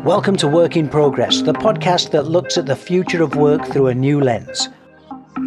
Welcome to Work in Progress, the podcast that looks at the future of work through a new lens.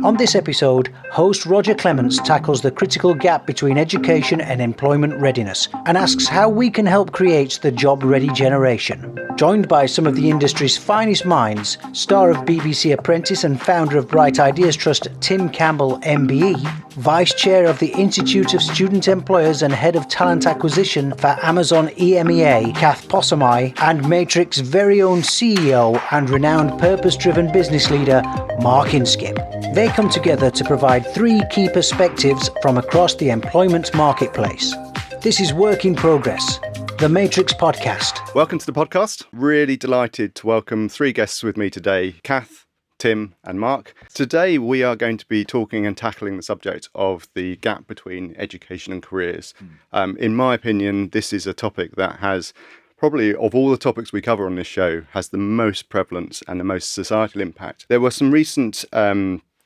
On this episode, host Roger Clements tackles the critical gap between education and employment readiness and asks how we can help create the job-ready generation. Joined by some of the industry's finest minds, star of BBC Apprentice and founder of Bright Ideas Trust, Tim Campbell, MBE, Vice Chair of the Institute of Student Employers and Head of Talent Acquisition for Amazon EMEA, Kath Possamai, and Matrix very own CEO and renowned purpose-driven business leader, Mark Inskip. They come together to provide three key perspectives from across the employment marketplace. This is Work in Progress, the Matrix podcast. Welcome to the podcast. Really delighted to welcome three guests with me today, Kath, Tim and Mark. Today we are going to be talking and tackling the subject of the gap between education and careers. In my opinion, this is a topic that has probably, of all the topics we cover on this show, has the most prevalence and the most societal impact. There were some recent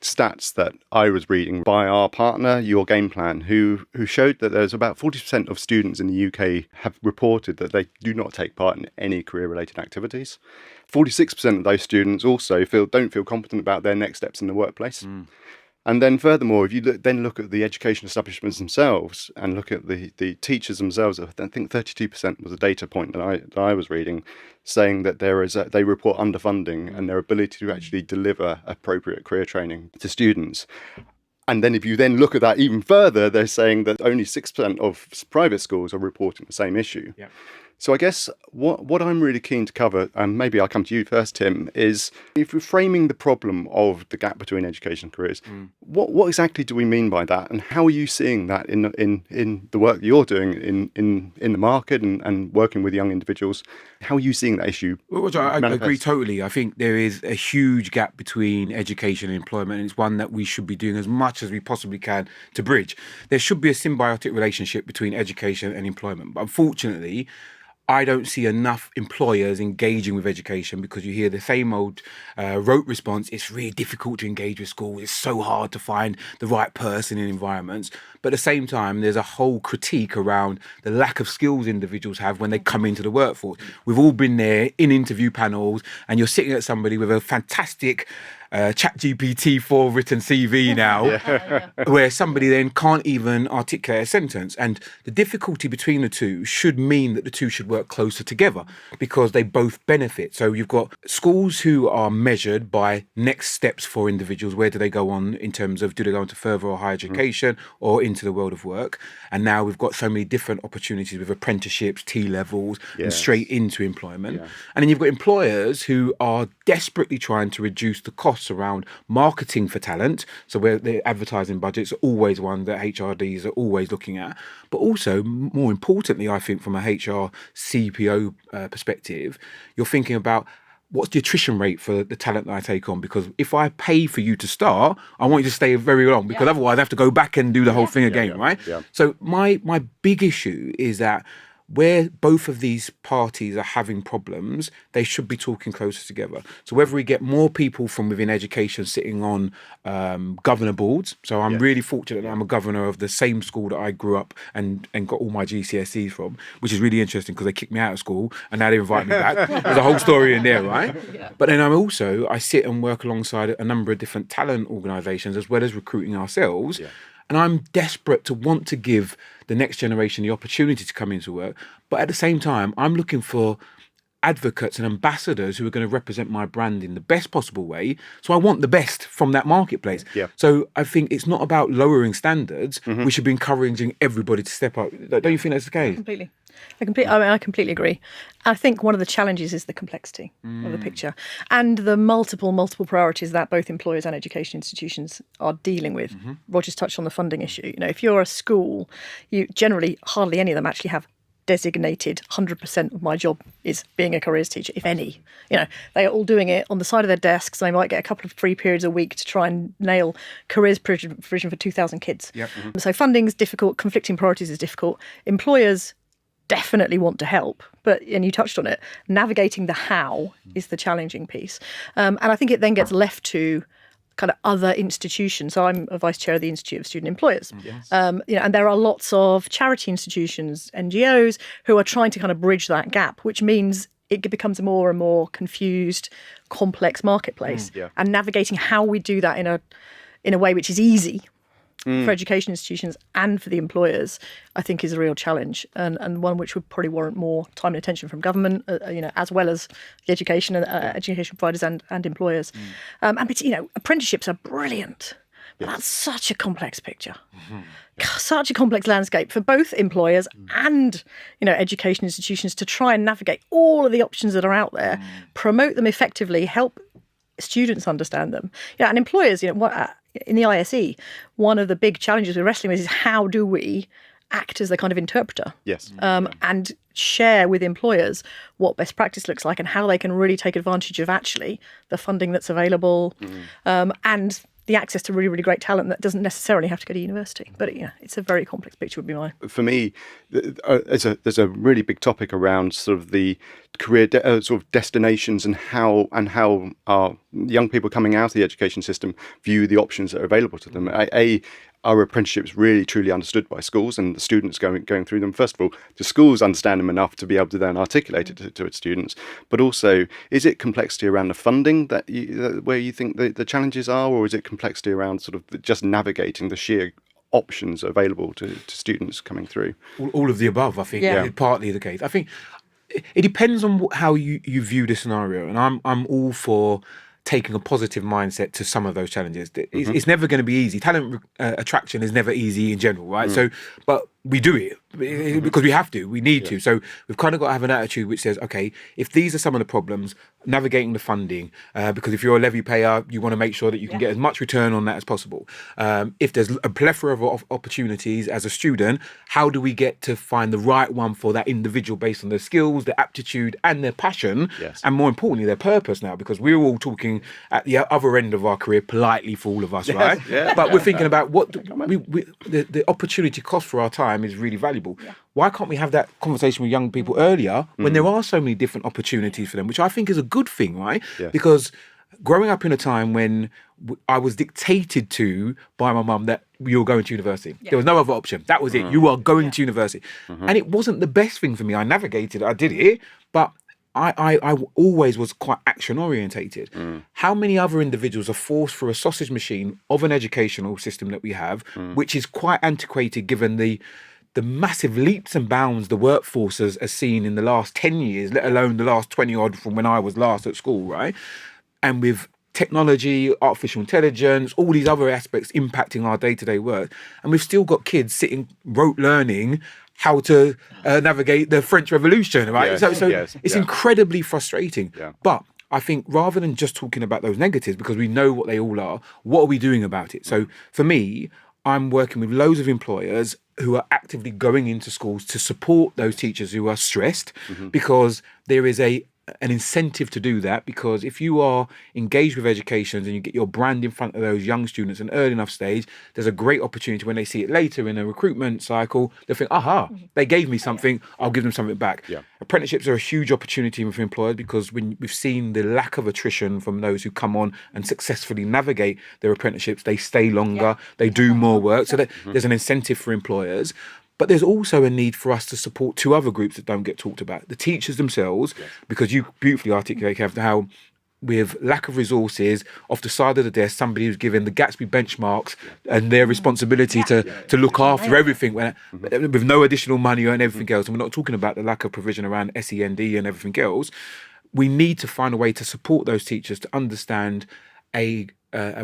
stats that I was reading by our partner, Your Game Plan, who showed that there's about 40% of students in the UK have reported that they do not take part in any career-related activities. 46% of those students also don't feel competent about their next steps in the workplace. And then furthermore, if you look at the education establishments themselves and look at the teachers themselves, I think 32% was a data point that I was reading, saying that they report underfunding and their ability to actually deliver appropriate career training to students. And then if you then look at that even further, they're saying that only 6% of private schools are reporting the same issue. Yeah. So I guess what I'm really keen to cover, and maybe I'll come to you first, Tim, is if we're framing the problem of the gap between education and careers, what exactly do we mean by that? And how are you seeing that in the work that you're doing in the market and working with young individuals? How are you seeing that issue? Well, I agree totally. I think there is a huge gap between education and employment, and it's one that we should be doing as much as we possibly can to bridge. There should be a symbiotic relationship between education and employment. But unfortunately, I don't see enough employers engaging with education because you hear the same old rote response. It's really difficult to engage with schools. It's so hard to find the right person in environments. But at the same time, there's a whole critique around the lack of skills individuals have when they come into the workforce. We've all been there in interview panels and you're sitting at somebody with a fantastic ChatGPT-4 written CV now, where somebody then can't even articulate a sentence. And the difficulty between the two should mean that the two should work closer together because they both benefit. So you've got schools who are measured by next steps for individuals. Where do they go on in terms of, do they go into further or higher education or into the world of work? And now we've got so many different opportunities with apprenticeships, T-levels, and straight into employment. Yeah. And then you've got employers who are desperately trying to reduce the costs around marketing for talent. So where the advertising budgets are always one that HRDs are always looking at. But also, more importantly, I think from a HR CPO perspective, you're thinking about what's the attrition rate for the talent that I take on? Because if I pay for you to start, I want you to stay very long because otherwise I have to go back and do the whole thing again, right? Yeah. So my big issue is that where both of these parties are having problems, they should be talking closer together. So whether we get more people from within education sitting on governor boards. So I'm really fortunate that I'm a governor of the same school that I grew up and got all my GCSEs from, which is really interesting because they kicked me out of school and now they invite me back. There's a whole story in there, right? Yeah. But then I sit and work alongside a number of different talent organisations as well as recruiting ourselves. Yeah. And I'm desperate to want to give the next generation the opportunity to come into work. But at the same time, I'm looking for advocates and ambassadors who are going to represent my brand in the best possible way. So I want the best from that marketplace. Yeah. So I think it's not about lowering standards. We should be encouraging everybody to step up. Don't you think that's the case? Completely. I completely agree. I think one of the challenges is the complexity of the picture and the multiple priorities that both employers and education institutions are dealing with. Roger's touched on the funding issue. You know, if you're a school, you generally hardly any of them actually have designated 100% of my job is being a careers teacher, if any. You know, they are all doing it on the side of their desks. They might get a couple of free periods a week to try and nail careers provision for 2,000 kids. Yep. So funding is difficult, conflicting priorities is difficult. Employers definitely want to help, but, and you touched on it, navigating the how is the challenging piece. And I think it then gets left to kind of other institutions. So I'm a vice chair of the Institute of Student Employers. Yes. And there are lots of charity institutions, NGOs, who are trying to kind of bridge that gap, which means it becomes a more and more confused, complex marketplace. And navigating how we do that in a way which is easy for education institutions and for the employers, I think is a real challenge, and one which would probably warrant more time and attention from government, as well as the education and education providers and employers. And apprenticeships are brilliant. But that's such a complex picture, such a complex landscape for both employers and education institutions to try and navigate all of the options that are out there, promote them effectively, help students understand them. And employers, in the ISE, one of the big challenges we're wrestling with is how do we act as the kind of interpreter, and share with employers what best practice looks like and how they can really take advantage of actually the funding that's available, and the access to really, really great talent that doesn't necessarily have to go to university. But it's a very complex picture would be mine. For me, there's a really big topic around sort of the career sort of destinations and how our young people coming out of the education system view the options that are available to them. Are apprenticeships really truly understood by schools and the students going through them? First of all, do schools understand them enough to be able to then articulate it to its students? But also, is it complexity around the funding where you think the challenges are, or is it complexity around sort of just navigating the sheer options available to students coming through? All of the above, I think, is partly the case. I think it depends on how you view the scenario, and I'm all for taking a positive mindset to some of those challenges. It's never going to be easy. Talent attraction is never easy in general, right? So, but we do it because we have to, we need to. So we've kind of got to have an attitude which says, okay, if these are some of the problems, navigating the funding, because if you're a levy payer, you want to make sure that you can get as much return on that as possible. If there's a plethora of opportunities as a student, how do we get to find the right one for that individual based on their skills, their aptitude and their passion, and more importantly, their purpose now, because we're all talking at the other end of our career politely for all of us, right? But we're thinking about what the opportunity cost for our time is really valuable. Why can't we have that conversation with young people earlier when there are so many different opportunities for them, which I think is a good thing, right? Because growing up in a time when I was dictated to by my mum that you were going to university. There was no other option. That was it. You are going to university. And it wasn't the best thing for me. I navigated it. I did it. But I always was quite action orientated. How many other individuals are forced through a sausage machine of an educational system that we have, which is quite antiquated given the massive leaps and bounds the workforce has seen in the last 10 years, let alone the last 20 odd from when I was last at school, right? And with technology, artificial intelligence, all these other aspects impacting our day-to-day work. And we've still got kids sitting rote learning how to navigate the French Revolution, right? It's incredibly frustrating. But I think rather than just talking about those negatives, because we know what they all are, what are we doing about it? So for me, I'm working with loads of employers who are actively going into schools to support those teachers who are stressed, because there is an incentive to do that, because if you are engaged with education and you get your brand in front of those young students at an early enough stage, there's a great opportunity when they see it later in a recruitment cycle, they'll think, aha, they gave me something, I'll give them something back. Apprenticeships are a huge opportunity for employers, because when we've seen the lack of attrition from those who come on and successfully navigate their apprenticeships, they stay longer, they do more work, so that there's an incentive for employers. But there's also a need for us to support two other groups that don't get talked about. The teachers themselves, because you beautifully articulate how with lack of resources, off the side of the desk, somebody who's given the Gatsby benchmarks and their responsibility to look after everything with no additional money and everything else. And we're not talking about the lack of provision around SEND and everything else. We need to find a way to support those teachers to understand a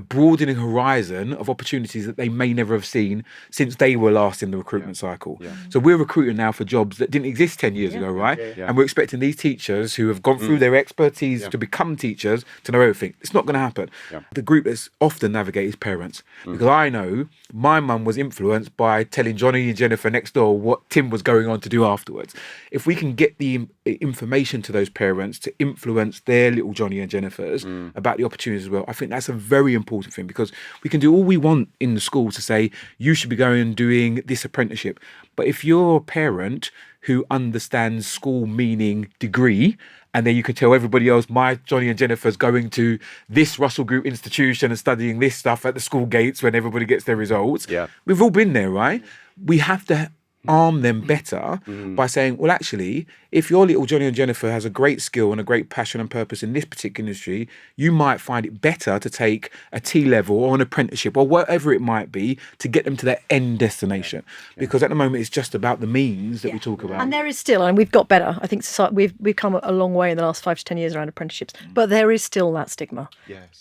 broadening horizon of opportunities that they may never have seen since they were last in the recruitment cycle. So we're recruiting now for jobs that didn't exist 10 years ago, right? And we're expecting these teachers who have gone through their expertise to become teachers to know everything. It's not going to happen. The group that's often navigated is parents, because I know my mum was influenced by telling Johnny and Jennifer next door what Tim was going on to do afterwards. If we can get the information to those parents to influence their little Johnny and Jennifers about the opportunities as well, I think that's a very important thing, because we can do all we want in the school to say you should be going and doing this apprenticeship, but if you're a parent who understands school meaning degree, and then you can tell everybody else, my Johnny and Jennifer's going to this Russell Group institution and studying this stuff at the school gates when everybody gets their results. We've all been there, right? We have to arm them better by saying, well, actually, if your little Johnny or Jennifer has a great skill and a great passion and purpose in this particular industry, you might find it better to take a T-level or an apprenticeship or whatever it might be to get them to their end destination. Because at the moment, it's just about the means that we talk about. And there is still, and we've got better. I think we've come a long way in the last 5 to 10 years around apprenticeships, but there is still that stigma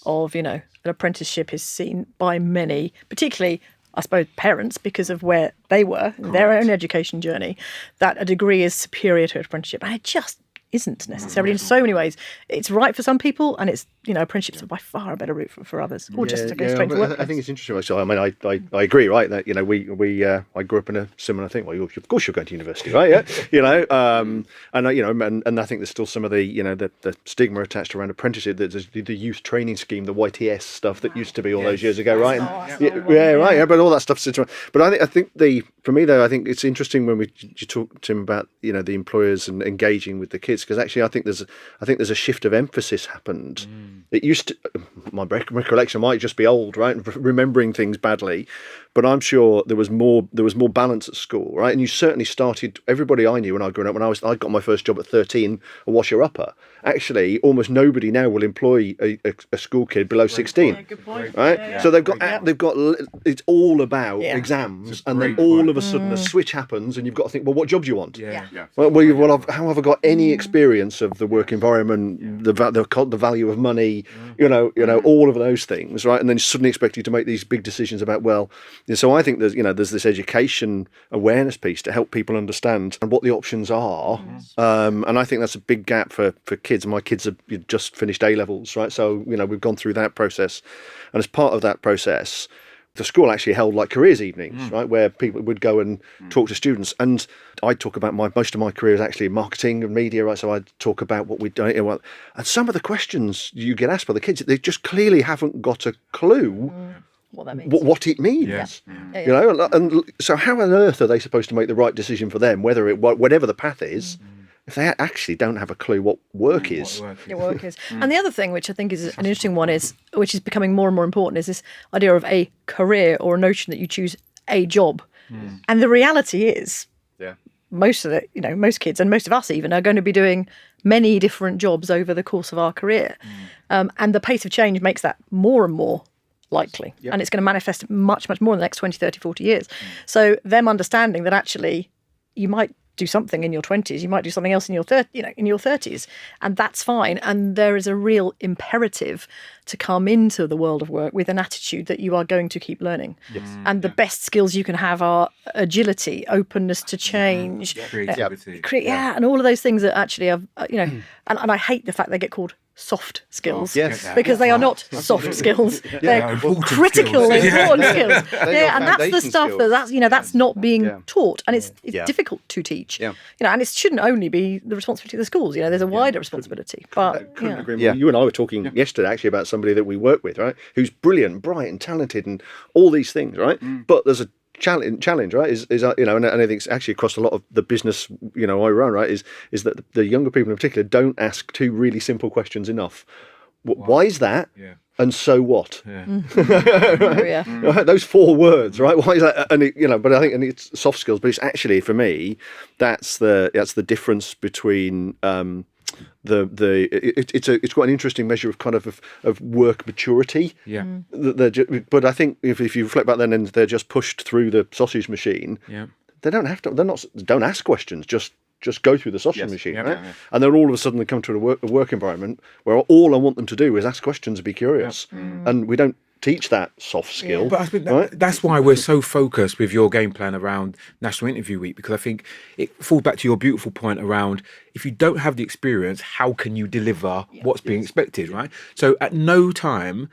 of, an apprenticeship is seen by many, particularly, I suppose, parents, because of where they were, their own education journey, that a degree is superior to an apprenticeship. And it just isn't necessarily in so many ways. It's right for some people, and it's, apprenticeships are by far a better route for others, or just to go straight to work. I think it's interesting. Actually, I mean, I agree, right? That I grew up in a similar thing. Well, of course you're going to university, right? Yeah, and I think there's still some of the stigma attached around apprenticeship. There's the youth training scheme, the YTS stuff that used to be all those years ago, right? But all that stuff sits around. But I think for me though, I think it's interesting when you talk to him about the employers and engaging with the kids, because actually I think there's a shift of emphasis happened. It used to, my recollection might just be old, right, remembering things badly, but I'm sure there was more balance at school, right? And you certainly started. Everybody I knew when I grew up, I got my first job at 13, a washer upper. Actually, almost nobody now will employ a school kid below 16. Yeah, good point. Right, Yeah. so they've got it's all about exams, and then all of a sudden a switch happens, and you've got to think, well, what job do you want? How have I got any experience of the work environment, the value of money, all of those things, right? And then you suddenly expect you to make these big decisions about, so I think there's this education awareness piece to help people understand what the options are, and I think that's a big gap for kids. My kids have just finished A-levels, right? So we've gone through that process, and as part of that process, the school actually held like careers evenings, right, where people would go and talk to students. And I talk about most of my career is actually marketing and media, right? So I talk about what we've done. And some of the questions you get asked by the kids, they just clearly haven't got a clue what that means. What it means. And so how on earth are they supposed to make the right decision for them, whatever the path is, if they actually don't have a clue what work is? Work is. And the other thing, which I think is an interesting one, which is becoming more and more important, is this idea of a career, or a notion that you choose a job. And the reality is, most kids, and most of us even, are going to be doing many different jobs over the course of our career. And the pace of change makes that more and more likely. And it's going to manifest much, much more in the next 20, 30, 40 years. So them understanding that actually you might do something in your 20s, you might do something else in your 30s, and that's fine. And there is a real imperative to come into the world of work with an attitude that you are going to keep learning. And the best skills you can have are agility, openness to change, creativity, and all of those things that actually are, and I hate the fact they get called soft skills, because they are not soft skills. They're critical, important skills. And that's the stuff that's not being taught, and it's difficult to teach. And it shouldn't only be the responsibility of the schools. There's a wider responsibility. But couldn't agree more. You and I were talking yesterday actually about somebody that we work with, right, who's brilliant, bright, and talented, and all these things, right? But there's a challenge, right? Is and I think it's actually across a lot of the business I run, right? Is that the younger people in particular don't ask two really simple questions enough. Why is that? And so what? Right? Those 4 words, right? Why is that? And but I think it's soft skills, but it's actually, for me, that's the difference between it's quite an interesting measure of kind of work maturity. But I think if you reflect back then, and they're just pushed through the sausage machine. They don't have to. Don't ask questions. Just go through the sausage machine, right? And then all of a sudden they come to a work environment where all I want them to do is ask questions and be curious. And we don't teach that soft skill. But I think that's why we're so focused with your game plan around National Interview Week, because I think it falls back to your beautiful point around, if you don't have the experience, how can you deliver what's being expected, right? So at no time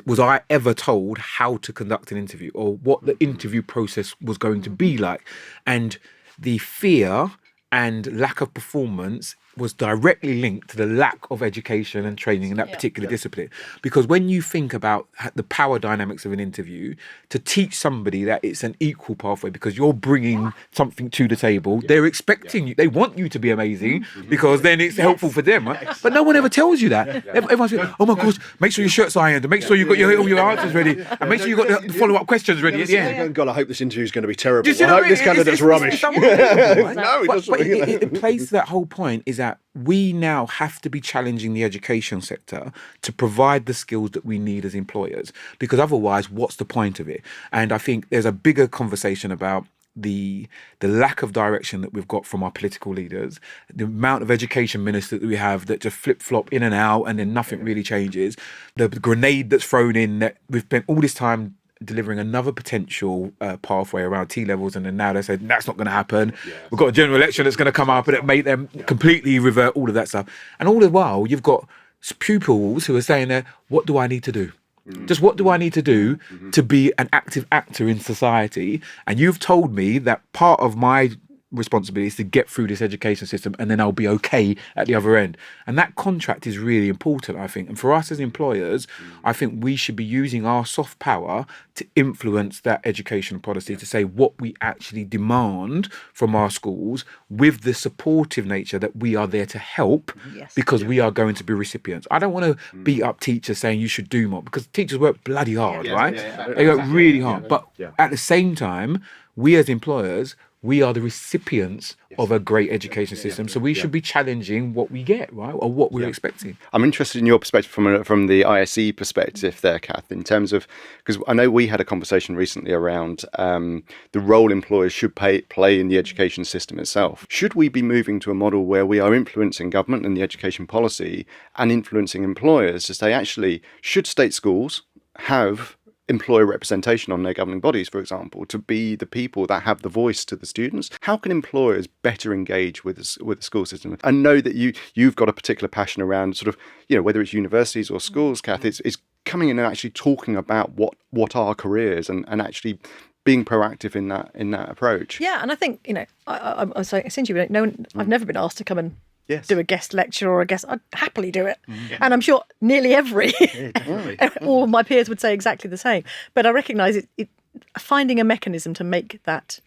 was I ever told how to conduct an interview or what the interview process was going to be like. And the fear and lack of performance was directly linked to the lack of education and training in that particular discipline. Because when you think about the power dynamics of an interview, to teach somebody that it's an equal pathway because you're bringing something to the table, they're expecting you, they want you to be amazing because then it's helpful for them, right? But no one ever tells you that. Everyone's like, oh my gosh, make sure your shirt's ironed, and make sure you've got all your answers ready, and make sure you've got the follow-up questions ready at the end. God, I hope this interview's going to be terrible. I hope this candidate's rubbish. No, it doesn't. But it plays to that whole point is that we now have to be challenging the education sector to provide the skills that we need as employers, because otherwise, what's the point of it? And I think there's a bigger conversation about the lack of direction that we've got from our political leaders, the amount of education ministers that we have that just flip-flop in and out and then nothing really changes, the grenade that's thrown in that we've spent all this time delivering another potential pathway around T-levels, and then now they said that's not going to happen. We've got a general election that's going to come up and it made them completely revert all of that stuff. And all the while, you've got pupils who are saying there, what do I need to do? Just what do I need to do to be an active actor in society? And you've told me that part of my responsibility is to get through this education system and then I'll be okay at the other end. And that contract is really important, I think. And for us as employers, I think we should be using our soft power to influence that education policy, to say what we actually demand from our schools with the supportive nature that we are there to help because we are going to be recipients. I don't want to beat up teachers saying you should do more, because teachers work bloody hard, right? They work really hard. But at the same time, we as employers, we are the recipients of a great education system. So we should be challenging what we get, right? Or what we're expecting. I'm interested in your perspective from the ISE perspective there, Kath, in terms of, because I know we had a conversation recently around the role employers should play in the education system itself. Should we be moving to a model where we are influencing government and the education policy and influencing employers to say, actually, should state schools have employer representation on their governing bodies, for example, to be the people that have the voice to the students? How can employers better engage with the school system? I know that you've got a particular passion around sort of, whether it's universities or schools, Kath, is coming in and actually talking about what are careers and actually being proactive in that approach. Yeah, and I think, I'm saying essentially, I've never been asked to come and do a guest lecture or a guest. I'd happily do it. And I'm sure nearly all of my peers would say exactly the same. But I recognise it finding a mechanism to make that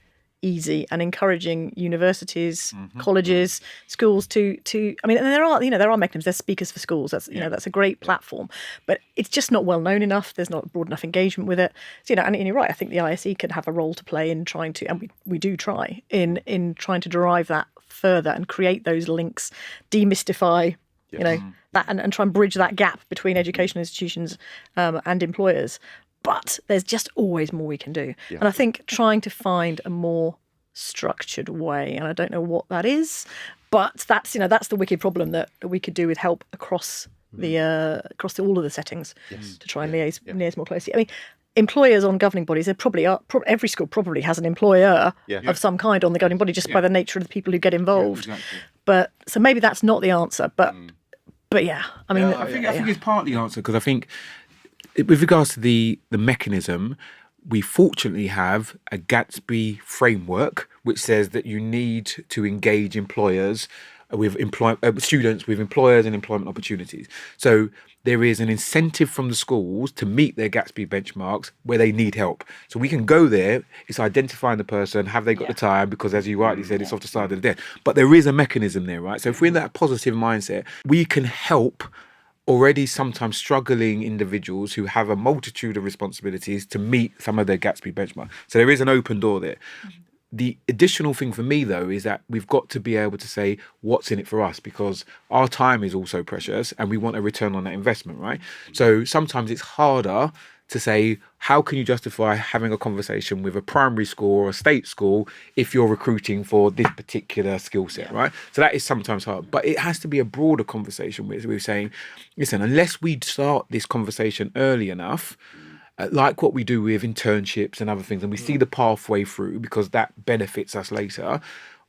easy and encouraging universities, colleges, schools to I mean, and there are mechanisms. There's Speakers for Schools. That's that's a great platform, but it's just not well known enough. There's not broad enough engagement with it. So, and you're right. I think the ISE could have a role to play in trying to, and we do try in trying to derive that further and create those links, demystify, that and try and bridge that gap between educational institutions and employers. But there's just always more we can do. Yeah. And I think trying to find a more structured way, and I don't know what that is, but that's the wicked problem that we could do with help across all of the settings to try and liaise more closely. I mean, employers on governing bodies, there probably are. Every school probably has an employer of some kind on the governing body, just by the nature of the people who get involved. Exactly. But so maybe that's not the answer. But yeah, I mean, I think it's partly the answer, because I think with regards to the mechanism, we fortunately have a Gatsby framework which says that you need to engage employers with students with employers and employment opportunities. So there is an incentive from the schools to meet their Gatsby benchmarks where they need help. So we can go there. It's identifying the person. Have they got the time? Because as you rightly said, it's off the side of the desk. But there is a mechanism there, right? So if we're in that positive mindset, we can help already sometimes struggling individuals who have a multitude of responsibilities to meet some of their Gatsby benchmark. So there is an open door there. The additional thing for me, though, is that we've got to be able to say what's in it for us, because our time is also precious and we want a return on that investment, right? So sometimes it's harder to say, how can you justify having a conversation with a primary school or a state school if you're recruiting for this particular skill set, right? So that is sometimes hard. But it has to be a broader conversation with saying, listen, unless we start this conversation early enough, like what we do with internships and other things, and we see the pathway through because that benefits us later,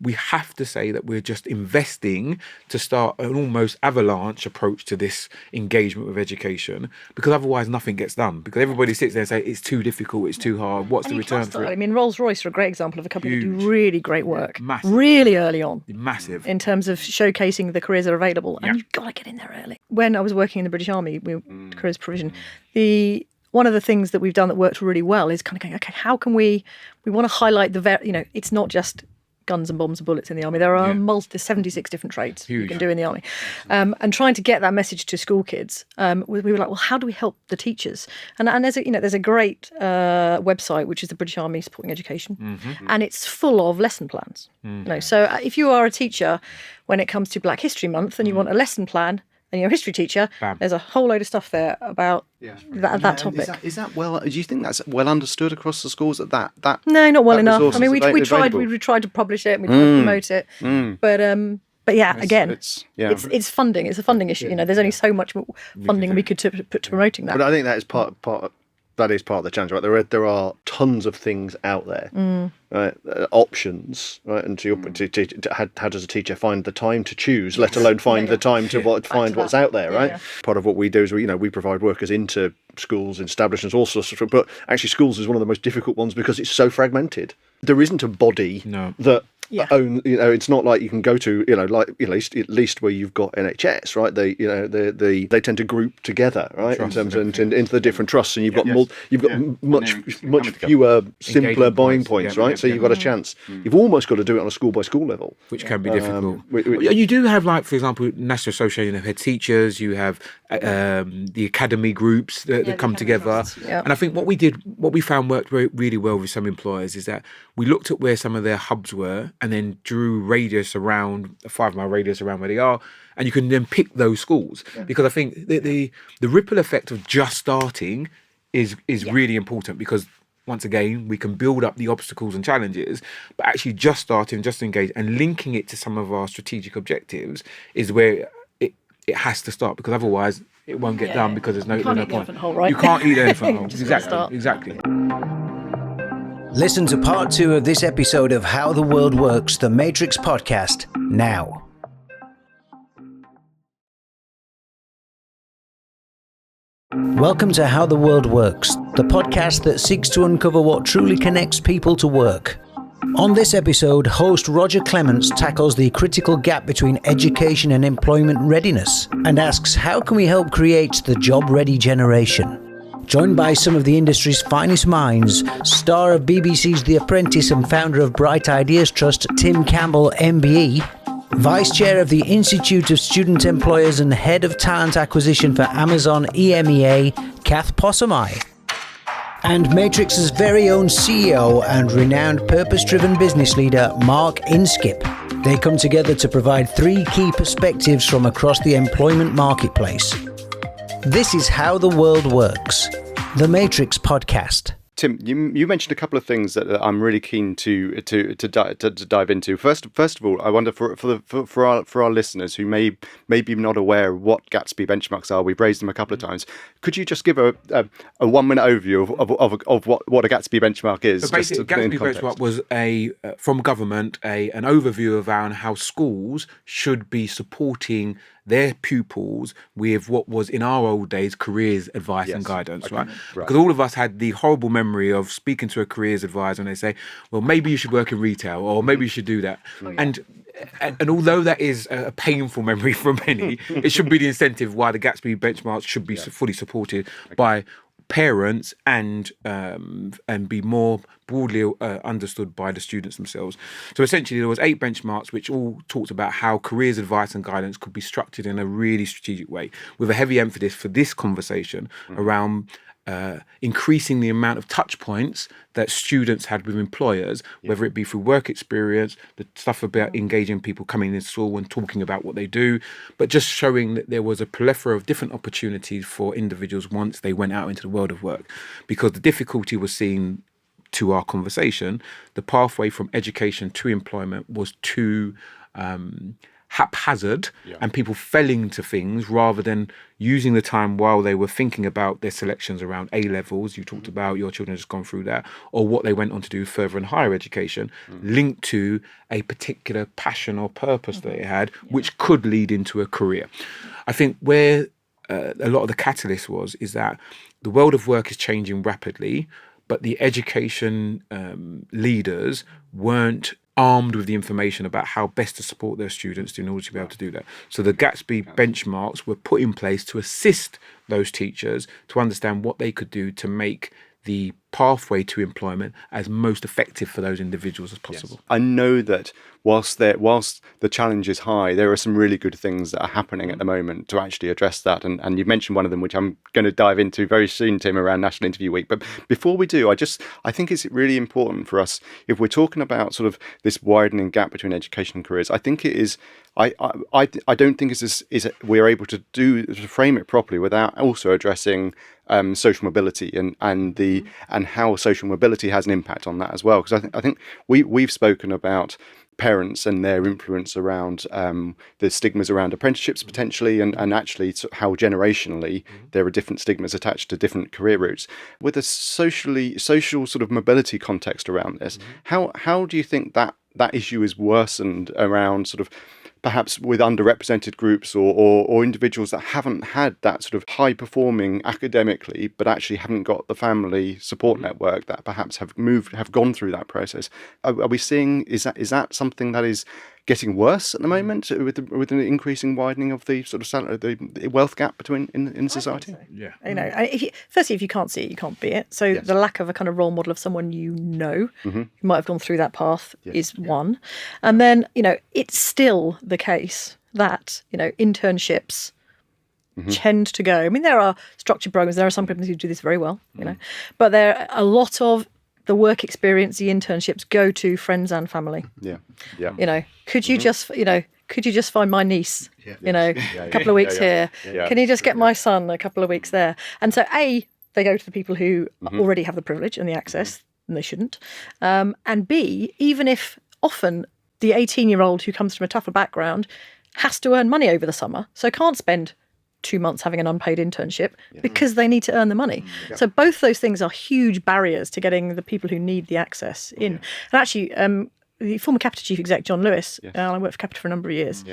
we have to say that we're just investing to start an almost avalanche approach to this engagement with education, because otherwise nothing gets done, because everybody sits there and say it's too difficult, it's too hard, what's the return for it? I mean, Rolls-Royce are a great example of a company who do really great work, massive. really early on. Massive. In terms of showcasing the careers that are available. And you've got to get in there early. When I was working in the British Army, careers provision, one of the things that we've done that worked really well is kind of going, okay, how can we want to highlight it's not just guns and bombs and bullets in the army. There are there's 76 different trades you can do in the army. And trying to get that message to school kids, we were like, well, how do we help the teachers? And there's a great website, which is the British Army Supporting Education, and it's full of lesson plans. So if you are a teacher, when it comes to Black History Month and you want a lesson plan, and you're a history teacher, there's a whole load of stuff there about that topic. Is that well? Do you think that's well understood across the schools? That no, not well enough. resource I mean, we is tried available? we tried to publish it and we tried to promote it, but yeah, it's funding. It's a funding issue. There's only so much funding we could put to promoting that. But I think that is part of the challenge, right? There are tons of things out there, right? Options, right? And to your point, how does a teacher find the time to choose, let alone find the time to find what's out there, right? Part of what we do is we provide workers into schools, establishments, all sorts of. But actually, schools is one of the most difficult ones because it's so fragmented. There isn't a body that. It's not like you can go to at least where you've got NHS, right? They tend to group together, right, in terms of into the different trusts, and you've got much fewer simpler buying points, right? So you've got a chance. You've almost got to do it on a school by school level, which can be difficult. You do have, like, for example, National Association of Head Teachers. You have the academy groups that come together, and I think what we found worked really well with some employers is that we looked at where some of their hubs were, and then drew a 5-mile radius around where they are, and you can then pick those schools, because I think the ripple effect of just starting is really important, because once again we can build up the obstacles and challenges, but actually just starting, just engage, and linking it to some of our strategic objectives is where it has to start, because otherwise it won't get done, because there's no point. Right? You can't eat the elephant hole. Exactly. Listen to part 2 of this episode of How the World Works, the Matrix podcast, now. Welcome to How the World Works, the podcast that seeks to uncover what truly connects people to work. On this episode, host Roger Clements tackles the critical gap between education and employment readiness and asks, how can we help create the job-ready generation? Joined by some of the industry's finest minds, star of BBC's The Apprentice and founder of Bright Ideas Trust, Tim Campbell, MBE, Vice Chair of the Institute of Student Employers and Head of Talent Acquisition for Amazon EMEA, Kath Possami, and Matrix's very own CEO and renowned purpose-driven business leader, Mark Inskip. They come together to provide 3 key perspectives from across the employment marketplace. This is How the World Works, the Matrix podcast. Tim, you mentioned a couple of things that I'm really keen to dive into. First of all, I wonder for our listeners who may be not aware of what Gatsby benchmarks are. We've raised them a couple of times. Could you just give a 1-minute overview of what a Gatsby benchmark is? So basically, Gatsby benchmark was from government an overview around how schools should be supporting their pupils with what was in our old days careers advice and guidance, right? Because all of us had the horrible memory of speaking to a careers advisor and they say, well, maybe you should work in retail, or maybe you should do that. And although that is a painful memory for many, it should be the incentive why the Gatsby benchmarks should be fully supported by parents and be more broadly understood by the students themselves. So essentially there was 8 benchmarks which all talked about how careers advice and guidance could be structured in a really strategic way, with a heavy emphasis for this conversation around increasing the amount of touch points that students had with employers, whether it be through work experience, the stuff about engaging people coming in school and talking about what they do, but just showing that there was a plethora of different opportunities for individuals once they went out into the world of work. Because the difficulty was seen to our conversation, the pathway from education to employment was too haphazard and people fell into things rather than using the time while they were thinking about their selections around A levels. You talked about your children just gone through that, or what they went on to do further in higher education, linked to a particular passion or purpose that they had, which could lead into a career. I think where a lot of the catalyst is that the world of work is changing rapidly, but the education leaders weren't armed with the information about how best to support their students in order to be able to do that. So the Gatsby benchmarks were put in place to assist those teachers to understand what they could do to make the pathway to employment as most effective for those individuals as possible. Yes. I know that whilst the challenge is high, there are some really good things that are happening at the moment to actually address that. And you mentioned one of them, which I'm going to dive into very soon, Tim, around National Interview Week. But before we do, I think it's really important for us, if we're talking about sort of this widening gap between education and careers, I think it is. I don't think we're able to frame it properly without also addressing social mobility and how social mobility has an impact on that as well. Because I think we've spoken about parents and their influence around the stigmas around apprenticeships potentially, and actually how generationally there are different stigmas attached to different career routes. With a social sort of mobility context around this, how do you think that issue is worsened around sort of perhaps with underrepresented groups or individuals that haven't had that sort of high performing academically, but actually haven't got the family support network that perhaps have gone through that process? Are we seeing, is that something that is getting worse at the moment with an increasing widening of the sort of the wealth gap between in society? So. Yeah, if you can't see it, you can't be it. So the lack of a kind of role model of someone who might have gone through that path is one, and then it's still the case that internships tend to go. I mean, there are structured programs. There are some companies who do this very well, but there are a lot of the work experience, the internships go to friends and family. Yeah. Could you just find my niece, a couple of weeks here? Yeah. Can you just get my son a couple of weeks there? And so A, they go to the people who already have the privilege and the access, and they shouldn't. And B, even if often the 18-year-old who comes from a tougher background has to earn money over the summer, so can't spend 2 months having an unpaid internship because they need to earn the money. So both those things are huge barriers to getting the people who need the access in. And actually, the former Capita chief exec, John Lewis, I worked for Capita for a number of years,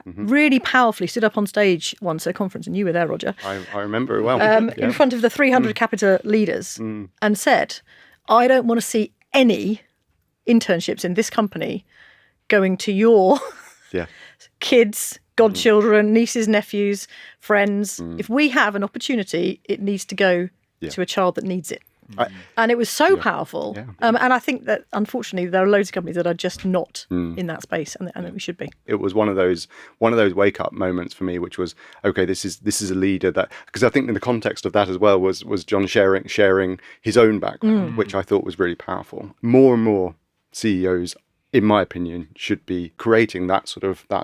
really powerfully stood up on stage once at a conference, and you were there, Roger. I remember it well. In front of the 300 Capita leaders and said, I don't want to see any internships in this company going to your kids, godchildren, nieces, nephews, friends. If we have an opportunity, it needs to go to a child that needs it. And it was so powerful. And I think that, unfortunately, there are loads of companies that are just not in that space, and that we should be. It was one of those wake-up moments for me, which was, okay, this is a leader that, because I think in the context of that as well was John sharing his own background, which I thought was really powerful. More and more CEOs, in my opinion, should be creating that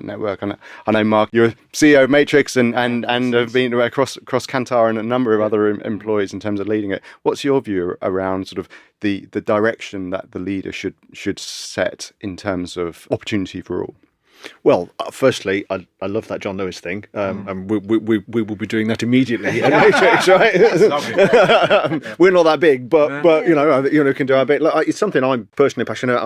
network. And I know, Mark, you're CEO of Matrix and have been across Kantar and a number of other employees in terms of leading it. What's your view around sort of the direction that the leader should set in terms of opportunity for all? Well, firstly, I love that John Lewis thing, and we will be doing that immediately at Matrix, right? We're not that big, but can do our bit. Look, it's something I'm personally passionate.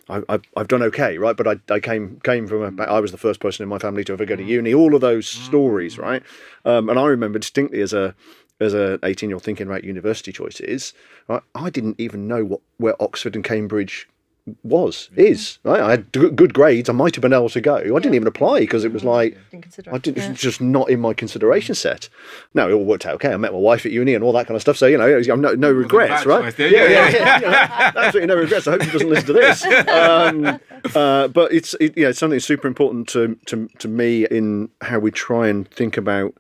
I've done okay, right? But I came from I was the first person in my family to ever go to uni. All of those stories, right? And I remember distinctly as a 18-year-old thinking about university choices, right? I didn't even know where Oxford and Cambridge is, right? I had good grades. I might have been able to go. I didn't even apply because it was like it's just not in my consideration set. No, it all worked out okay. I met my wife at uni and all that kind of stuff. So no regrets, right? Absolutely no regrets. I hope she doesn't listen to this. But it's something that's super important to me in how we try and think about.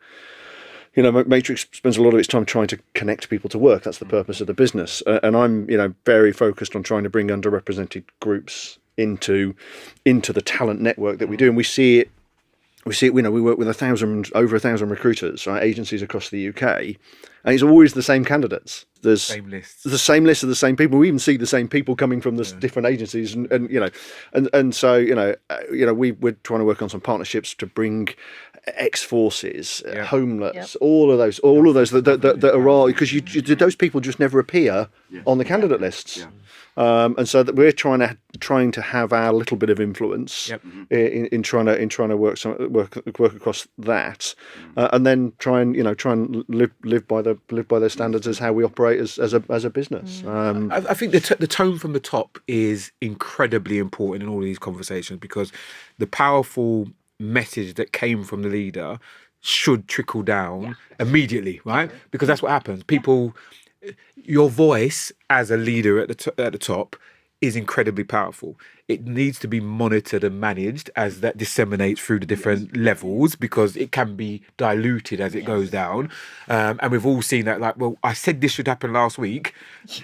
Matrix spends a lot of its time trying to connect people to work. That's the purpose of the business. And I'm, very focused on trying to bring underrepresented groups into the talent network that we do. And we see it we see, we work with over 1,000 recruiters, right, agencies across the UK, and it's always the same candidates. There's the same list of the same people. We even see the same people coming from the different agencies, and so we're trying to work on some partnerships to bring ex-forces, homeless, all of those that are all, because those people just never appear on the candidate lists. And so that we're trying to have our little bit of influence in trying to work across that, and then try and live by those standards as how we operate as a business. I think the tone from the top is incredibly important in all of these conversations, because the powerful message that came from the leader should trickle down immediately, right? Because that's what happens. Your voice as a leader at the top is incredibly powerful. It needs to be monitored and managed as that disseminates through the different levels, because it can be diluted as it goes down. And we've all seen that, like, well, I said this should happen last week.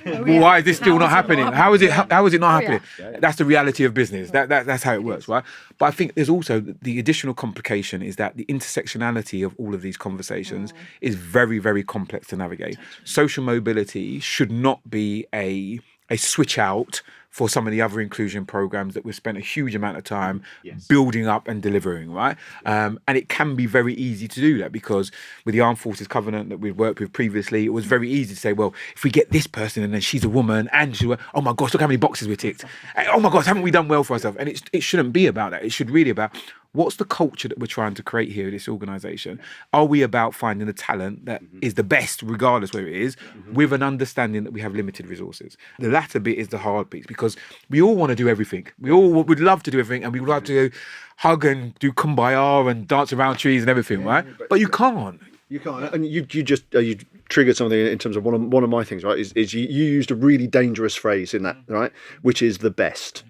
Why is this still not happening? How is it not happening? That's the reality of business. That's how it works, right? But I think there's also the additional complication is that the intersectionality of all of these conversations is very, very complex to navigate. Social mobility should not be a switch out for some of the other inclusion programs that we've spent a huge amount of time building up and delivering, right? And it can be very easy to do that, because with the Armed Forces Covenant that we've worked with previously, it was very easy to say, well, if we get this person and then she's a woman and oh my gosh, look how many boxes we ticked. Oh my gosh, haven't we done well for ourselves? And it shouldn't be about that. It should really about, what's the culture that we're trying to create here in this organisation? Are we about finding the talent that is the best, regardless where it is, with an understanding that we have limited resources? The latter bit is the hard piece, because we all want to do everything. We all would love to do everything, and we would love to hug and do kumbaya and dance around trees and everything, right? But you can't. You can't. And you triggered something in terms of one of my things, right? Is you used a really dangerous phrase in that, right? Which is the best.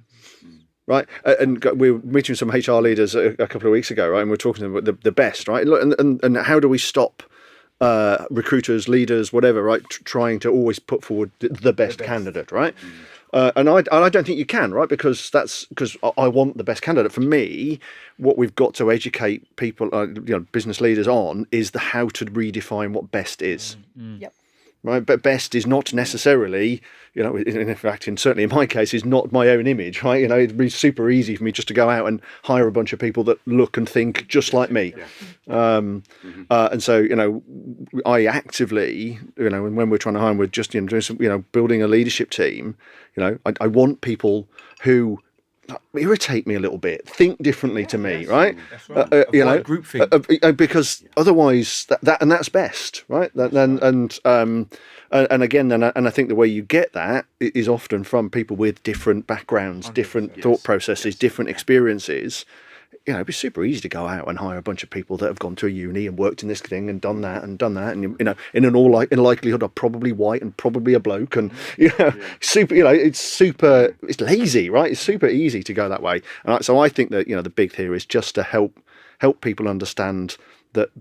Right, and we were meeting some HR leaders a couple of weeks ago, right, and we're talking about the best, right, and how do we stop recruiters, leaders, whatever, right, trying to always put forward the best candidate, right? And I don't think you can, right, because I want the best candidate. For me, what we've got to educate people, business leaders on, is the how to redefine what best is. Yep. Right, but best is not necessarily, in fact, certainly in my case, is not my own image, right? It'd be super easy for me just to go out and hire a bunch of people that look and think just like me. And so, I actively, when we're trying to hire, we're just doing some, building a leadership team. I want people who irritate me a little bit, think differently to me, right? That's right. Groupthink. Because otherwise, that's best, right? And I think the way you get that is often from people with different backgrounds, different thought processes, different experiences. It'd be super easy to go out and hire a bunch of people that have gone to a uni and worked in this thing and done that, and in likelihood are probably white and probably a bloke, and it's lazy, right? It's super easy to go that way, and so I think that the big theory is just to help people understand that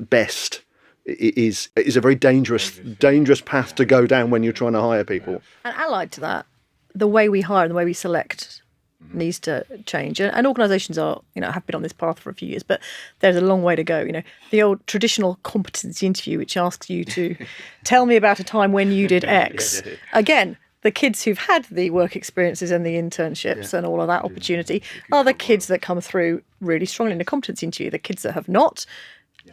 best is a very dangerous path to go down when you're trying to hire people. And allied to that, the way we hire and the way we select needs to change, and organisations are have been on this path for a few years, but there's a long way to go. The old traditional competency interview, which asks you to tell me about a time when you did X. Again, the kids who've had the work experiences and the internships and all of that opportunity are the kids that come through really strongly in the competency interview. The kids that have not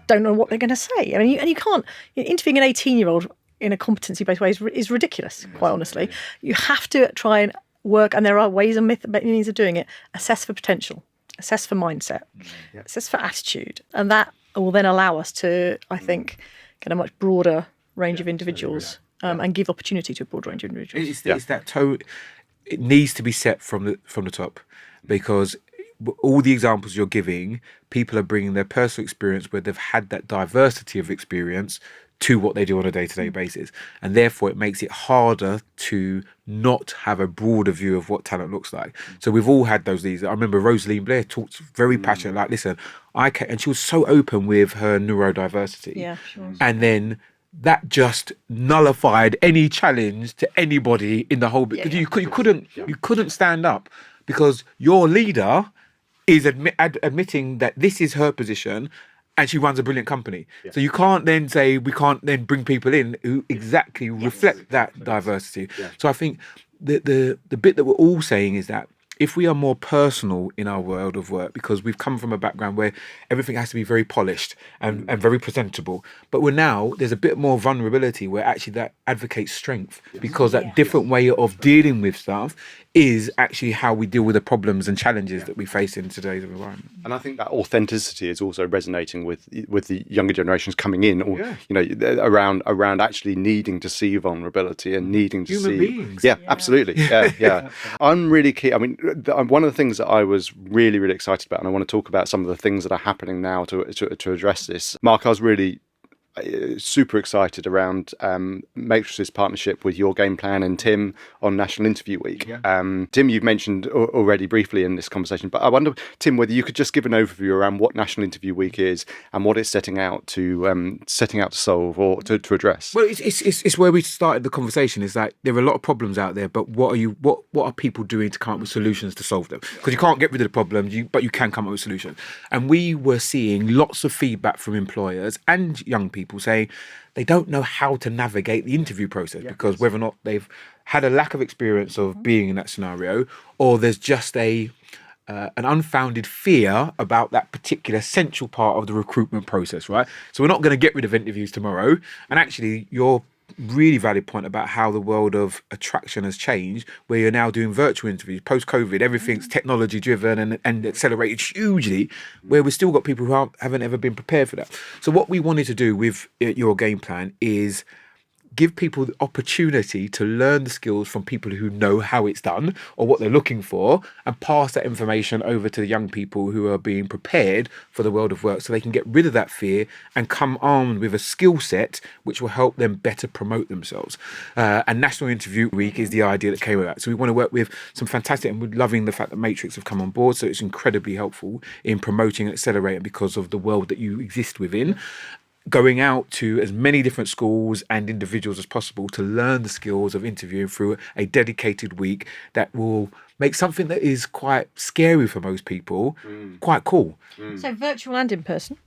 don't know what they're going to say. I mean, you can't interviewing an 18-year-old in a competency-based way is ridiculous. Quite honestly, you have to try and work, and there are ways and means of doing it. Assess for potential, assess for mindset, assess for attitude, and that will then allow us to, I think, get a much broader range of individuals and give opportunity to a broad range of individuals. It's that tone. It needs to be set from the top, because all the examples you're giving, people are bringing their personal experience where they've had that diversity of experience to what they do on a day-to-day basis, and therefore it makes it harder to not have a broader view of what talent looks like. So we've all had those leaders. I remember Rosaline Blair talked very passionate, like, listen, and she was so open with her neurodiversity. Yeah, sure. And then that just nullified any challenge to anybody in the whole bit. You couldn't stand up, because your leader is admitting that this is her position and she runs a brilliant company. So you can't then say we can't then bring people in who exactly reflect that diversity. So I think the bit that we're all saying is that if we are more personal in our world of work, because we've come from a background where everything has to be very polished and very presentable, but there's a bit more vulnerability where actually that advocates strength, because that different way of dealing with stuff is actually how we deal with the problems and challenges that we face in today's environment. And I think that authenticity is also resonating with the younger generations coming in, or around actually needing to see vulnerability and needing to Human see beings. Absolutely. I'm really keen. I mean, one of the things that I was really, really excited about, and I want to talk about some of the things that are happening now to address this. Mark, I was really super excited around Matrix's partnership with Your Game Plan and Tim on National Interview Week. Tim, you've mentioned already briefly in this conversation, but I wonder, Tim, whether you could just give an overview around what National Interview Week is and what it's setting out to solve or to address. Well, it's where we started the conversation. Is that there are a lot of problems out there, but what are people doing to come up with solutions to solve them? Because you can't get rid of the problems, but you can come up with solutions. And we were seeing lots of feedback from employers and young people saying they don't know how to navigate the interview process, because whether or not they've had a lack of experience of being in that scenario, or there's just an unfounded fear about that particular essential part of the recruitment process, right? So we're not going to get rid of interviews tomorrow. And actually, your really valid point about how the world of attraction has changed, where you're now doing virtual interviews post-COVID, everything's technology driven and accelerated hugely, where we've still got people who haven't ever been prepared for that. So what we wanted to do with Your Game Plan is give people the opportunity to learn the skills from people who know how it's done or what they're looking for, and pass that information over to the young people who are being prepared for the world of work, so they can get rid of that fear and come armed with a skill set which will help them better promote themselves. And National Interview Week is the idea that came with that. So we want to work with some fantastic, and we're loving the fact that Matrix have come on board, so it's incredibly helpful in promoting and accelerating because of the world that you exist within. Going out to as many different schools and individuals as possible to learn the skills of interviewing through a dedicated week that will make something that is quite scary for most people quite cool. So virtual and in person.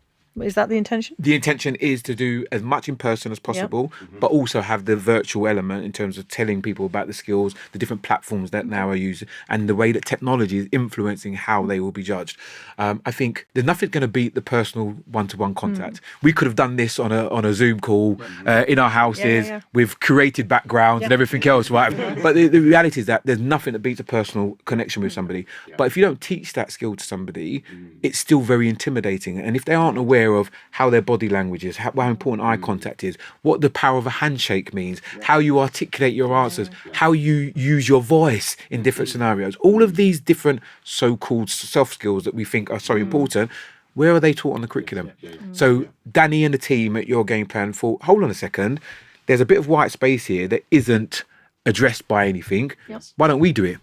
Is that the intention? The intention is to do as much in person as possible, but also have the virtual element in terms of telling people about the skills, the different platforms that now are used, and the way that technology is influencing how they will be judged. I think there's nothing going to beat the personal one-to-one contact. We could have done this on a Zoom call in our houses with curated backgrounds and everything else, right? But the reality is that there's nothing that beats a personal connection with somebody. But if you don't teach that skill to somebody, it's still very intimidating. And if they aren't aware of how their body language is, how important eye contact is, what the power of a handshake means, how you articulate your answers, how you use your voice in different scenarios, all of these different so-called soft skills that we think are so important, where are they taught on the curriculum? So Danny and the team at Your Game Plan thought, hold on a second, there's a bit of white space here that isn't addressed by anything. Why don't we do it?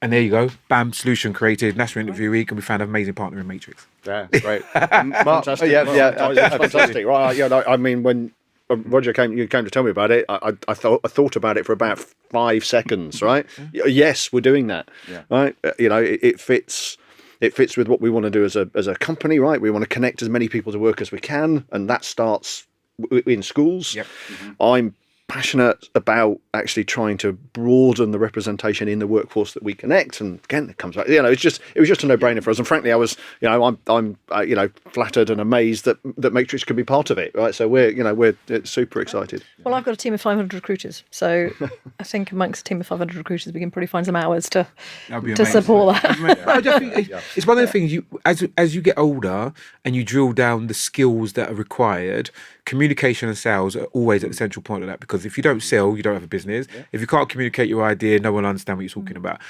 And there you go. Bam, solution created, National Interview Week, and we found an amazing partner in Matrix. Yeah, great. Fantastic. That's fantastic. Right. I mean, when Roger came to tell me about it, I thought about it for about 5 seconds. Right. Yes, we're doing that. Right. It fits. It fits with what we want to do as a company. Right. We want to connect as many people to work as we can, and that starts in schools. I'm passionate about actually trying to broaden the representation in the workforce that we connect, and again it comes back, it was just a no-brainer for us, and frankly I was I'm flattered and amazed that Matrix could be part of it, right? So we're super excited. Well, I've got a team of 500 recruiters, so I think amongst a team of 500 recruiters we can probably find some hours to support that. I just think it's one of the things as you get older and you drill down the skills that are required. Communication and sales are always at the central point of that, because if you don't sell, you don't have a business. If you can't communicate your idea, no one will understand what you're talking about.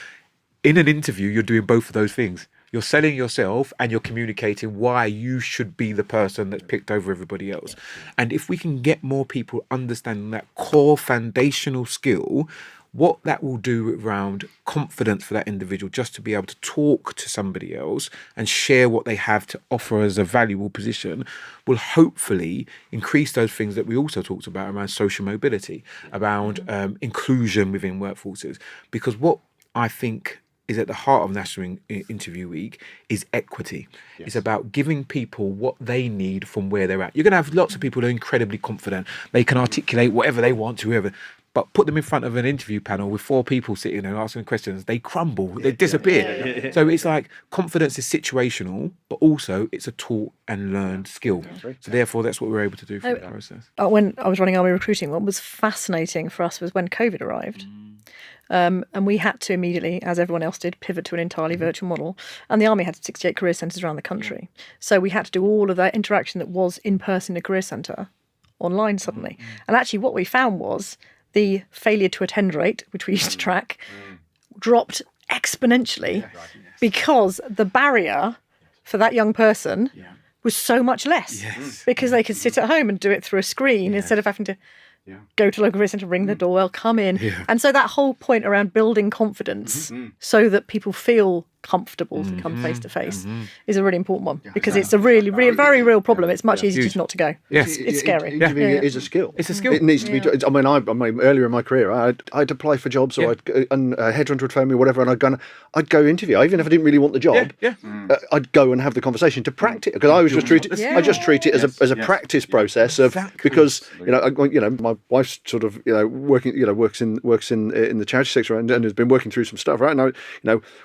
In an interview, you're doing both of those things. You're selling yourself and you're communicating why you should be the person that's picked over everybody else. And if we can get more people understanding that core foundational skill, what that will do around confidence for that individual, just to be able to talk to somebody else and share what they have to offer as a valuable position, will hopefully increase those things that we also talked about around social mobility, around inclusion within workforces. Because what I think is at the heart of National Interview Week is equity. Yes. It's about giving people what they need from where they're at. You're going to have lots of people who are incredibly confident. They can articulate whatever they want to, whoever. But put them in front of an interview panel with 4 people sitting there asking questions, they crumble, they disappear. So it's like confidence is situational, but also it's a taught and learned skill. So therefore, that's what we're able to do through the process. When I was running Army Recruiting, what was fascinating for us was when COVID arrived. And we had to immediately, as everyone else did, pivot to an entirely virtual model. And the Army had 68 career centres around the country. So we had to do all of that interaction that was in person in a career centre online suddenly. And actually what we found was the failure to attend rate, which we used to track, dropped exponentially because the barrier for that young person was so much less because they could sit at home and do it through a screen instead of having to go to local career centre, ring the doorbell, come in. And so that whole point around building confidence so that people feel comfortable to come face to face is a really important one because it's a really, very real problem. It's much easier just not to go. Yes. It's scary. Interviewing is a skill. It's a skill. It needs to be. I mean, earlier in my career, I'd apply for jobs, or and a headhunter would phone me, whatever, and I'd go interview. Even if I didn't really want the job, I'd go and have the conversation to practice because I was just treat it. I just treat it as a practice process of because my wife's sort of working works in the charity sector and has been working through some stuff right now.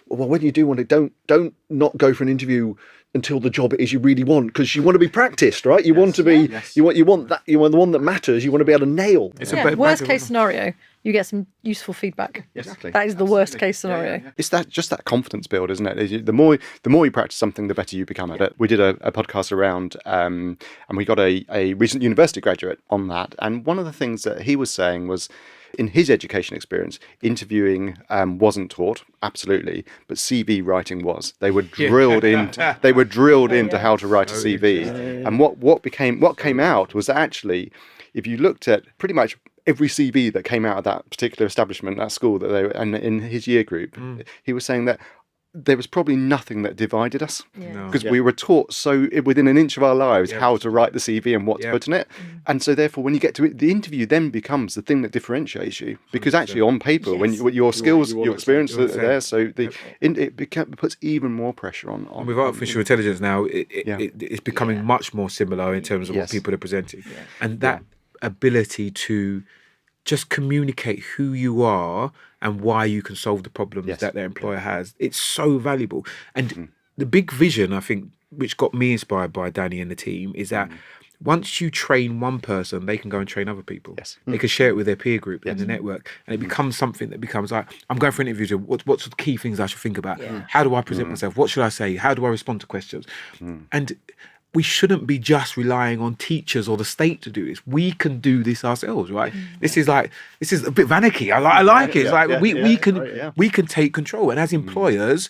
Well, when you do want it, don't not go for an interview until the job it is you really want, because you want to be practiced, right? You want to be you want the one that matters. You want to be able to nail. Worst case scenario, you get some useful feedback. Exactly. That is the worst case scenario. It's just that confidence build, isn't it? The more you practice something, the better you become at it. We did a podcast around, and we got a recent university graduate on that. And one of the things that he was saying was, in his education experience, interviewing wasn't taught, absolutely, but CV writing was. They were drilled into. They were drilled into how to write a CV, and what came out was that actually, if you looked at pretty much every CV that came out of that particular establishment, that school that they were, and in his year group, he was saying that there was probably nothing that divided us because we were taught so within an inch of our lives how to write the CV and what to put in it. And so therefore when you get to it, the interview then becomes the thing that differentiates you, because actually on paper when your skills, your experience are there, so it puts even more pressure on. And with artificial intelligence now, it's becoming much more similar in terms of what people are presenting, and that ability to just communicate who you are and why you can solve the problems that their employer has. It's so valuable. And the big vision, I think, which got me inspired by Danny and the team, is that once you train one person, they can go and train other people. Yes. They can share it with their peer group in the network. And it becomes something that becomes like, I'm going for an interview. What's the key things I should think about? How do I present myself? What should I say? How do I respond to questions? And we shouldn't be just relying on teachers or the state to do this. We can do this ourselves, right? This is a bit Vanicki. I like it. It's like we can take control. And as employers,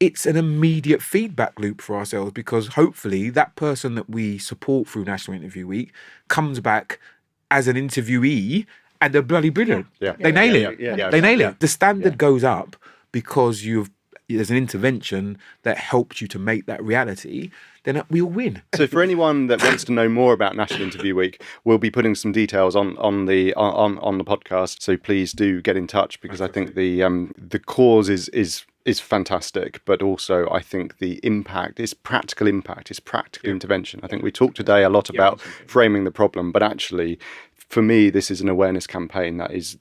it's an immediate feedback loop for ourselves, because hopefully that person that we support through National Interview Week comes back as an interviewee and they're bloody brilliant. They nail it. They nail it. The standard goes up because there's an intervention that helped you to make that reality, then we all win. So for anyone that wants to know more about National Interview Week, we'll be putting some details on the podcast. So please do get in touch, because I think the cause is fantastic, but also I think the impact is practical intervention. I think we talked today a lot about framing the problem, but actually, for me, this is an awareness campaign that is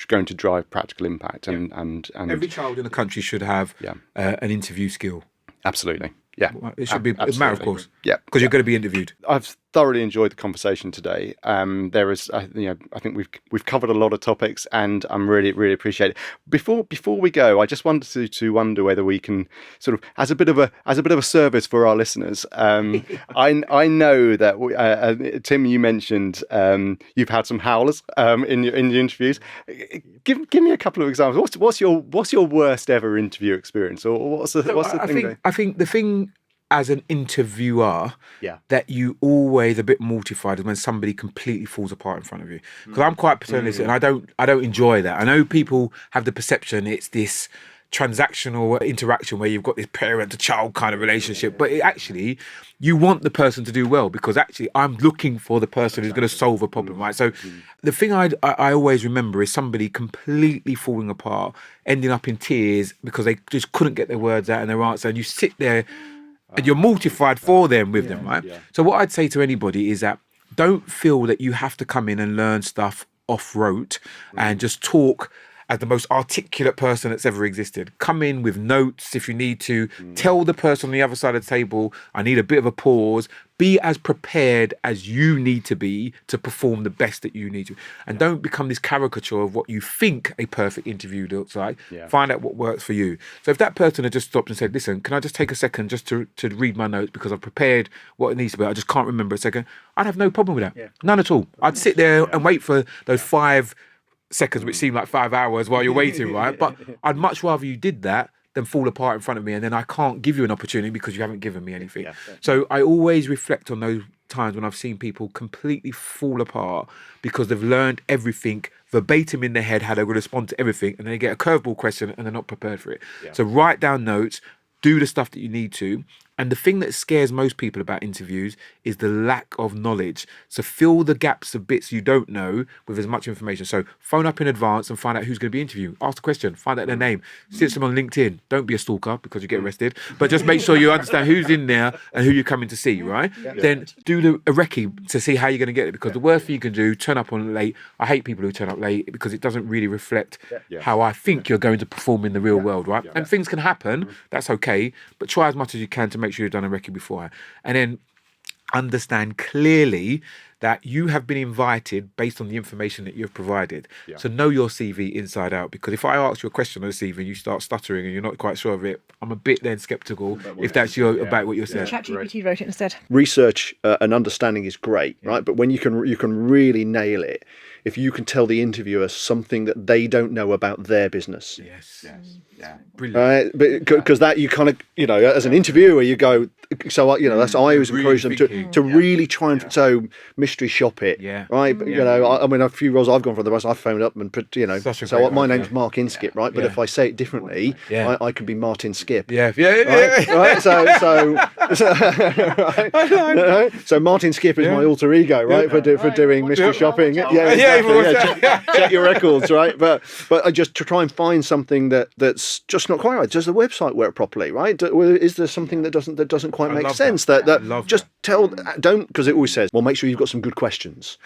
going to drive practical impact. And every child in the country should have an interview skill. Absolutely. Yeah, it should be a matter of course. Yeah, because you're going to be interviewed. I've thoroughly enjoyed the conversation today. There is, I think we've covered a lot of topics, and I'm really appreciate it. Before we go, I just wanted to wonder whether we can sort of, as a bit of a service for our listeners. I know that Tim, you mentioned you've had some howlers in the interviews. Give me a couple of examples. What's your worst ever interview experience, or what's the thing? I think the thing, as an interviewer, that you always a bit mortified is when somebody completely falls apart in front of you. Because I'm quite paternalistic, and I don't enjoy that. I know people have the perception it's this transactional interaction where you've got this parent to child kind of relationship, but actually you want the person to do well, because actually I'm looking for the person who's going to solve a problem, right? So the thing I always remember is somebody completely falling apart, ending up in tears because they just couldn't get their words out and their answer, and you sit there and you're mortified for them with them, right? So what I'd say to anybody is that don't feel that you have to come in and learn stuff off rote and just talk as the most articulate person that's ever existed. Come in with notes if you need to. Tell the person on the other side of the table, I need a bit of a pause. Be as prepared as you need to be to perform the best that you need to. And don't become this caricature of what you think a perfect interview looks like. Find out what works for you. So if that person had just stopped and said, listen, can I just take a second just to read my notes because I've prepared what it needs to be, I just can't remember a second, I'd have no problem with that. None at all. I'd sit there and wait for those 5 seconds, which seem like 5 hours while you're waiting, right? But I'd much rather you did that than fall apart in front of me, and then I can't give you an opportunity because you haven't given me anything. So I always reflect on those times when I've seen people completely fall apart because they've learned everything verbatim in their head, how they're going to respond to everything, and they get a curveball question and they're not prepared for it. So write down notes, do the stuff that you need to. And the thing that scares most people about interviews is the lack of knowledge. So fill the gaps of bits you don't know with as much information. So phone up in advance and find out who's going to be interviewing. Ask the question, find out their name. See them on LinkedIn. Don't be a stalker because you get arrested. But just make sure you understand who's in there and who you're coming to see, right? Then do a recce to see how you're going to get it. Because the worst thing you can do, turn up on late. I hate people who turn up late because it doesn't really reflect how I think you're going to perform in the real world, right? And things can happen. That's okay. But try as much as you can to make sure you've done a recce before. And then understand clearly that you have been invited based on the information that you've provided. So know your CV inside out, because if I ask you a question on the CV and you start stuttering and you're not quite sure of it, I'm a bit then sceptical if that's about what you're saying. ChatGPT wrote it instead. Research and understanding is great, right? But when you can really nail it, if you can tell the interviewer something that they don't know about their business. Brilliant. Right, because that you kind of, as an interviewer, you go. So that's I always encourage them to really try and so mystery shop it. Right. But, I mean, a few roles I've gone for the rest, I've phoned up and put, so my name's Mark Inskip, right? But if I say it differently, I could be Martin Skip. Right. So Martin Skip is my alter ego, right? For doing mystery shopping. Check your records, right? But I just to try and find something that's just not quite right. Does the website work properly, right? Is there something that doesn't quite make sense? That just don't, because it always says, well, make sure you've got some good questions.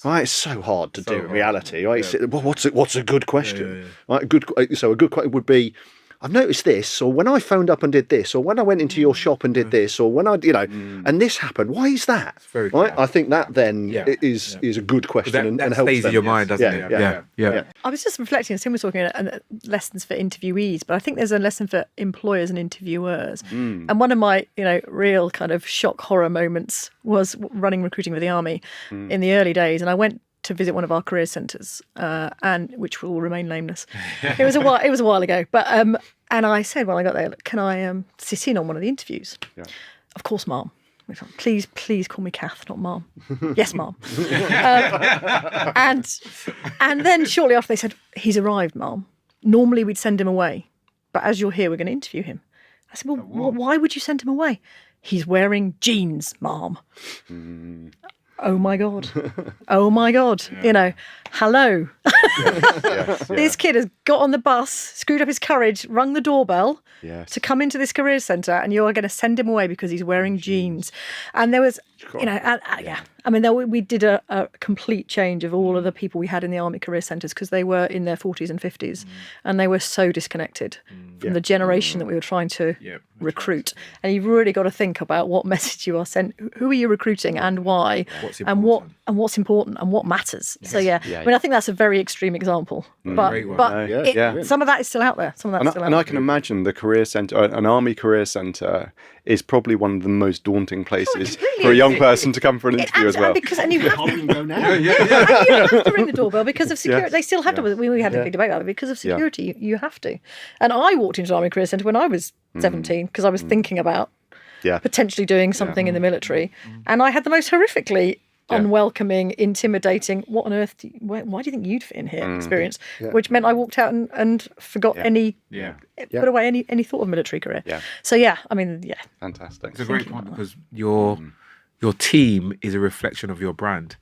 Right? It's so hard to do in reality, right? Well, what's a good question? Right? A good question would be, I've noticed this, or when I phoned up and did this, or when I went into your shop and did this, or when I, and this happened. Why is that? Very right? I think that then is a good question that and helps stays them. in your mind, doesn't it? Yeah. I was just reflecting, as Tim was talking about lessons for interviewees, but I think there's a lesson for employers and interviewers. And one of my, real kind of shock horror moments was running recruiting with the Army in the early days, and I went to visit one of our career centres, and which will remain nameless. It was a while ago, but and I said when I got there, can I sit in on one of the interviews? Of course, Ma'am. Please call me Kath, not Ma'am. Yes, Ma'am. And then shortly after they said, he's arrived, Ma'am. Normally we'd send him away, but as you're here, we're going to interview him. I said, well, why would you send him away? He's wearing jeans, Ma'am. Oh my God. Hello. This kid has got on the bus, screwed up his courage, rung the doorbell to come into this career centre, and you're going to send him away because he's wearing jeans. And there was, I mean, we did a complete change of all of the people we had in the Army career centres because they were in their 40s and 50s and they were so disconnected from the generation that we were trying to recruit. And you've really got to think about what message you are sent, who are you recruiting and why, and what's important and what matters. So I mean, I think that's a very extreme example, but some of that is still out there. I can imagine the career centre, an Army career centre, is probably one of the most daunting places for a young person to come for an interview as well. And you have to go now. You have to ring the doorbell because of security. They still have to. We had a big debate about it because of security. You have to. And I walked into the Army Career Centre when I was 17 because I was thinking about potentially doing something in the military, and I had the most horrifically unwelcoming, intimidating. What on earth? Why do you think you'd fit in here? Experience, which meant I walked out and forgot put away any thought of military career. Yeah. So Fantastic. It's a great point because your team is a reflection of your brand.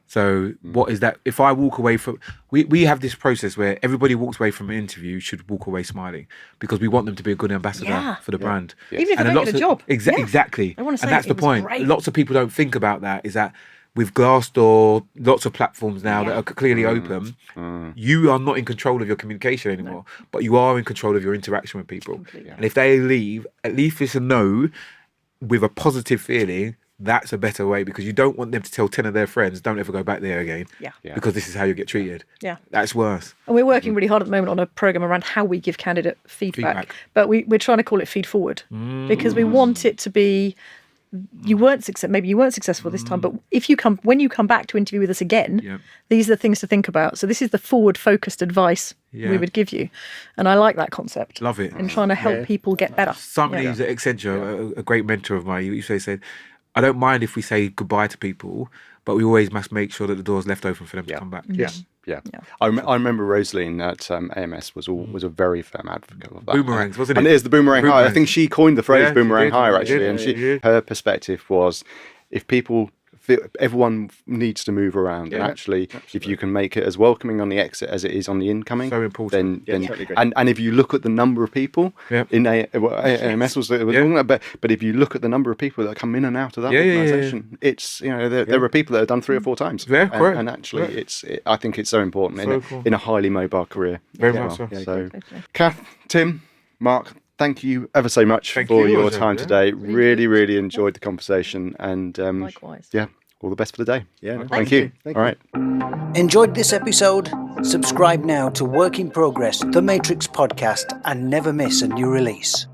So what is that? If I walk away from, we have this process where everybody walks away from an interview should walk away smiling because we want them to be a good ambassador for the brand. Even if they don't get a job. Exactly. I want to say and that's the point. Great. Lots of people don't think about that. Is that with Glassdoor, lots of platforms now that are clearly open, you are not in control of your communication anymore, but you are in control of your interaction with people. And if they leave, at least it's a no with a positive feeling. That's a better way because you don't want them to tell 10 of their friends, don't ever go back there again. Because this is how you get treated. Yeah. That's worse. And we're working really hard at the moment on a programme around how we give candidate feedback. But we're trying to call it feed forward because we want it to be, maybe you weren't successful this time, but when you come back to interview with us again, these are the things to think about. So this is the forward focused advice we would give you. And I like that concept. Love it. And trying to help people get better. Somebody who's at Accenture, a great mentor of mine, he said, I don't mind if we say goodbye to people, but we always must make sure that the door's left open for them to come back. Yeah. I remember Rosaline at AMS was a very firm advocate of that. Boomerangs, wasn't it? And it is the boomerang hire. I think she coined the phrase boomerang hire, actually. And her perspective was if people feel, everyone needs to move around. And actually, if you can make it as welcoming on the exit as it is on the incoming, so important. Then and if you look at the number of people in AMS was but if you look at the number of people that come in and out of that organisation, it's there are people that have done 3 or 4 times. Yeah, correct. And actually, I think it's so important in a highly mobile career. Very much so. So, Kath, Tim, Mark, thank you ever so much for your time today. Really enjoyed the conversation, and likewise. Yeah, all the best for the day. Yeah, thank you. All right. Enjoyed this episode? Subscribe now to Work in Progress, the Matrix podcast, and never miss a new release.